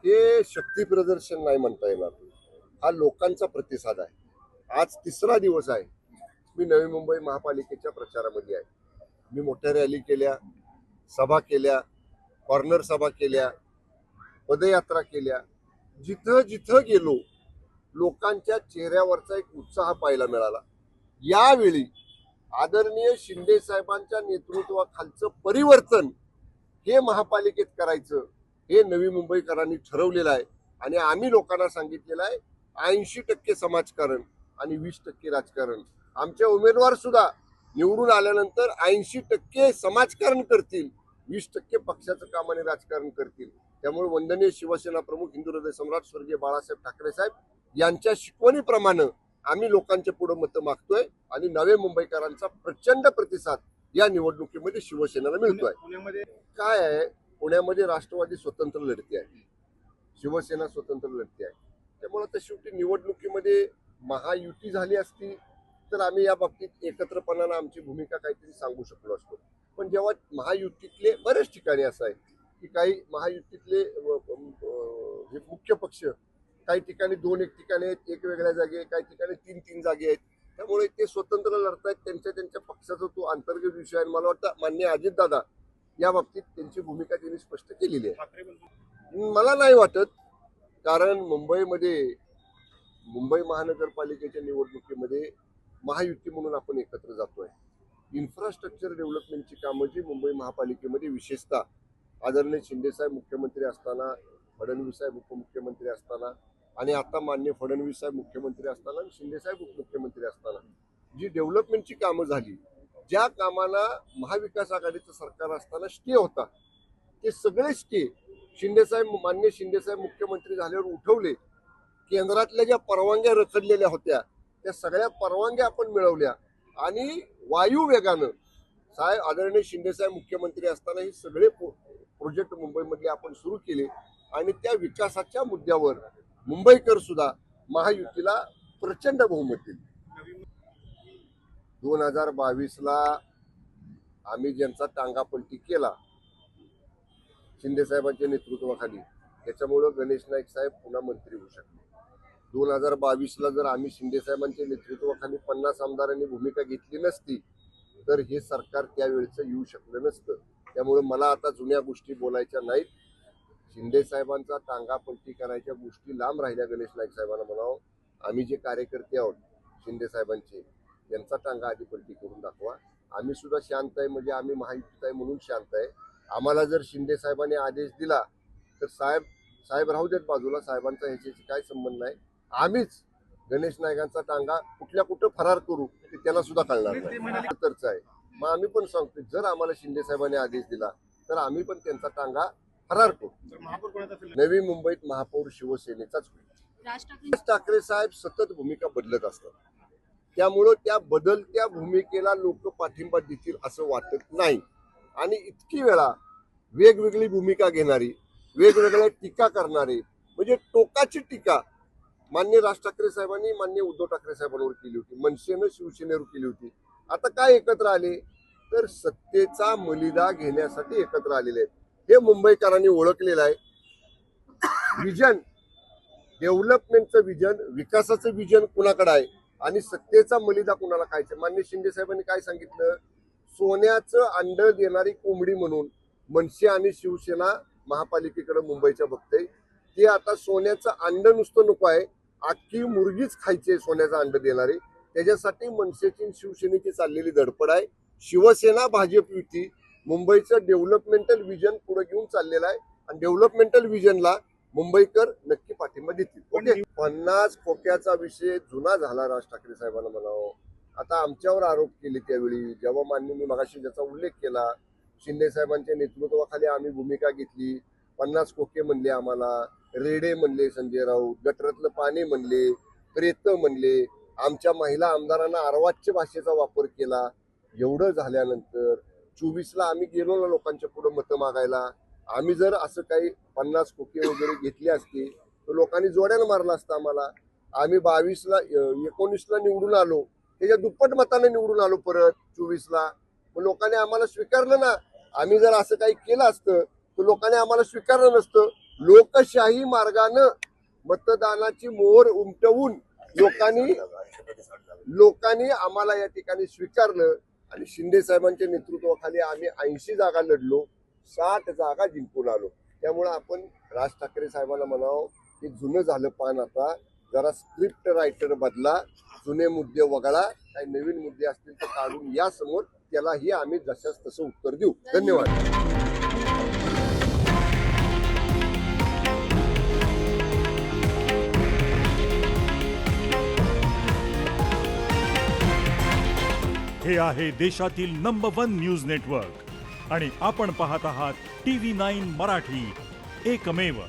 हे शक्ती प्रदर्शन नाही म्हणता येणार. हा लोकांचा प्रतिसाद आहे. आज तिसरा दिवस आहे. मी नवी मुंबई महापालिकेच्या प्रचारामध्ये आहे. मी मोठ्या रॅली केल्या, सभा केल्या, कॉर्नर सभा केल्या, पदयात्रा केल्या. जिथं जिथं गेलो लोकांच्या चेहऱ्यावरचा एक उत्साह पाहायला मिळाला. यावेळी आदरणीय शिंदे साहेबांच्या नेतृत्वाखालचं परिवर्तन हे महापालिकेत करायचं हे नवी मुंबईकरांनी ठरवलेलं आहे. आणि आम्ही लोकांना सांगितलेलं आहे 80% समाजकारण आणि 20% राजकारण. आमचे उमेदवार सुद्धा निवडून आल्यानंतर 80% समाजकारण करतील, 20% पक्षाचं काम आणि राजकारण करतील. त्यामुळे वंदनीय शिवसेना प्रमुख हिंदू हृदय सम्राट स्वर्गीय बाळासाहेब ठाकरे साहेब यांच्या शिकवणीप्रमाणे आम्ही लोकांच्या पुढे मतं मागतोय आणि नवे मुंबईकरांचा प्रचंड प्रतिसाद या निवडणुकीमध्ये शिवसेनेला मिळतोय. काय आहे, पुण्यामध्ये राष्ट्रवादी स्वतंत्र लढते आहे, शिवसेना स्वतंत्र लढते आहे. त्यामुळे आता शेवटी निवडणुकीमध्ये महायुती झाली असती तर आम्ही या बाबतीत एकत्रपणानं आमची भूमिका काहीतरी सांगू शकलो असतो. पण जेव्हा महायुतीतले बरेच ठिकाणी असं आहे की काही महायुतीतले जे मुख्य पक्ष काही ठिकाणी 2-1 ठिकाणी आहेत, एक वेगळ्या जागे, काही ठिकाणी 3-3 जागे आहेत. त्यामुळे ते स्वतंत्र लढतायत. त्यांच्या पक्षाचा तो अंतर्गत विषय आहे. मला वाटतं माननीय अजितदादा या बाबतीत त्यांची भूमिका त्यांनी स्पष्ट केलेली आहे. मला नाही वाटत, कारण मुंबई महानगरपालिकेच्या निवडणुकीमध्ये महायुती म्हणून आपण एकत्र जातोय. इन्फ्रास्ट्रक्चर डेव्हलपमेंटची कामं जी मुंबई महापालिकेमध्ये विशेषतः आदरणीय शिंदेसाहेब मुख्यमंत्री असताना, फडणवीस साहेब उपमुख्यमंत्री असताना आणि आता माननीय फडणवीस साहेब मुख्यमंत्री असताना आणि शिंदेसाहेब उपमुख्यमंत्री असताना जी डेव्हलपमेंटची कामं झाली, ज्या कामाला महाविकास आघाडीचं सरकार असताना स्टे होता, ते सगळे स्टे माननीय शिंदेसाहेब मुख्यमंत्री झाल्यावर उठवले. केंद्रातल्या ज्या परवानग्या रखडलेल्या होत्या त्या सगळ्या परवानग्या आपण मिळवल्या आणि वायू वेगानं आदरणीय शिंदेसाहेब मुख्यमंत्री असताना हे सगळे प्रोजेक्ट मुंबईमधले आपण सुरू केले आणि त्या विकासाच्या मुद्द्यावर मुंबईकर सुद्धा महायुतीला प्रचंड बहुमत दिले. 2022ला आम्ही ज्यांचा टांगापलटी केला शिंदेसाहेबांच्या नेतृत्वाखाली, त्याच्यामुळं गणेश नाईक साहेब पुन्हा मंत्री होऊ शकले. 2022ला जर आम्ही शिंदेसाहेबांच्या नेतृत्वाखाली 50 आमदारांनी भूमिका घेतली नसती तर हे सरकार त्यावेळेचं येऊ शकलं नसतं. त्यामुळे मला आता जुन्या गोष्टी बोलायच्या नाहीत. शिंदे साहेबांचा टांगापलटी करायच्या गोष्टी लांब राहिल्या. गणेश नाईक साहेबांना म्हणावं, आम्ही जे कार्यकर्ते आहोत शिंदे साहेबांचे, यांचा टांगा आधी पलटी करून दाखवा. आम्ही सुद्धा शांत आहे, म्हणजे आम्ही महायुतीत आहे म्हणून शांत आहे. आम्हाला जर शिंदे साहेबांनी आदेश दिला तर साहेब राहू देत बाजूला, साहेबांचा ह्याच्याशी काय संबंध नाही. आम्हीच गणेश नाईकांचा टांगा कुठं फरार करू ते त्याला सुद्धा कळणार नाही. तरच आहे. मग आम्ही पण सांगतो, जर आम्हाला शिंदे साहेबांनी आदेश दिला तर आम्ही पण त्यांचा टांगा फरार करू. नवी मुंबईत महापौर शिवसेनेचाच होईल. राज ठाकरे साहेब सतत भूमिका बदलत असतात. त्यामुळं त्या बदलत्या भूमिकेला लोक पाठिंबा देतील असं वाटत नाही. आणि इतकी वेळा वेगवेगळी भूमिका घेणारी, वेगवेगळ्या टीका करणारे, म्हणजे टोकाची टीका माननीय राज ठाकरे साहेबांनी माननीय उद्धव ठाकरे साहेबांवर केली होती, मनसेनं शिवसेनेवर केली होती. आता काय एकत्र आले तर सत्तेचा मलिदा घेण्यासाठी एकत्र आलेले आहेत. हे मुंबईकरांनी ओळखलेलं आहे. विजन, डेव्हलपमेंटचं विजन, विकासाचं विजन कुणाकडे आहे आणि सत्तेचा मलिदा कुणाला खायचा. माननीय शिंदे साहेबांनी काय सांगितलं, सोन्याचं अंड देणारी कोंबडी म्हणून मनसे आणि शिवसेना महापालिकेकडे मुंबईच्या बघते. ते आता सोन्याचं अंड नुसतं नको आहे, अख्खी मुर्गीच खायची सोन्याचं अंड देणारी. त्याच्यासाठी मनसेची शिवसेनेची चाललेली धडपड आहे. शिवसेना भाजप युती मुंबईचं डेव्हलपमेंटल विजन पुढे घेऊन चाललेलं आहे आणि डेव्हलपमेंटल विजनला मुंबईकर नक्की पाठिंबा देतील. ओके, 50 खोक्याचा विषय जुना झाला. राज ठाकरे साहेबांना म्हणावं, आता आमच्यावर आरोप केले त्यावेळी, जेव्हा मी मगाशी ज्याचा उल्लेख केला, शिंदे साहेबांच्या नेतृत्वाखाली आम्ही भूमिका घेतली. 50 खोके म्हणले आम्हाला, रेडे म्हणले संजय राऊत, गटरातलं पाणी म्हणले, प्रेत म्हणले, आमच्या महिला आमदारांना अर्वाच्य भाषेचा वापर केला. एवढं झाल्यानंतर 24ला आम्ही गेलो ना लोकांच्या पुढे मतं मागायला. आम्ही जर असं काही 50 खोके वगैरे घेतली असती तर लोकांनी जोड्यानं मारला असता आम्हाला. आम्ही 19ला निवडून आलो, त्याच्या दुप्पट मताने निवडून आलो परत 24ला. मग लोकांनी आम्हाला स्वीकारलं ना. आम्ही जर असं काही केलं असतं तर लोकांनी आम्हाला स्वीकारलं नसतं. लोकशाही मार्गानं मतदानाची मोहर उमटवून लोकांनी आम्हाला या ठिकाणी स्वीकारलं आणि शिंदे साहेबांच्या नेतृत्वाखाली आम्ही 80 जागा लढलो, 60 जागा जिंकून आलो. त्यामुळे आपण राज ठाकरे साहेबांना म्हणावं की जुनं झालं पान, आता जरा स्क्रिप्ट रायटर बदला, जुने मुद्दे वगळा, काही नवीन मुद्दे असतील तर काढून या समोर, त्यालाही आम्ही जशाच तसं उत्तर देऊ. धन्यवाद. हे आहे देशातील नंबर 1 न्यूज नेटवर्क आणि आपण पाहत आहात TV9 मराठी, एकमेव.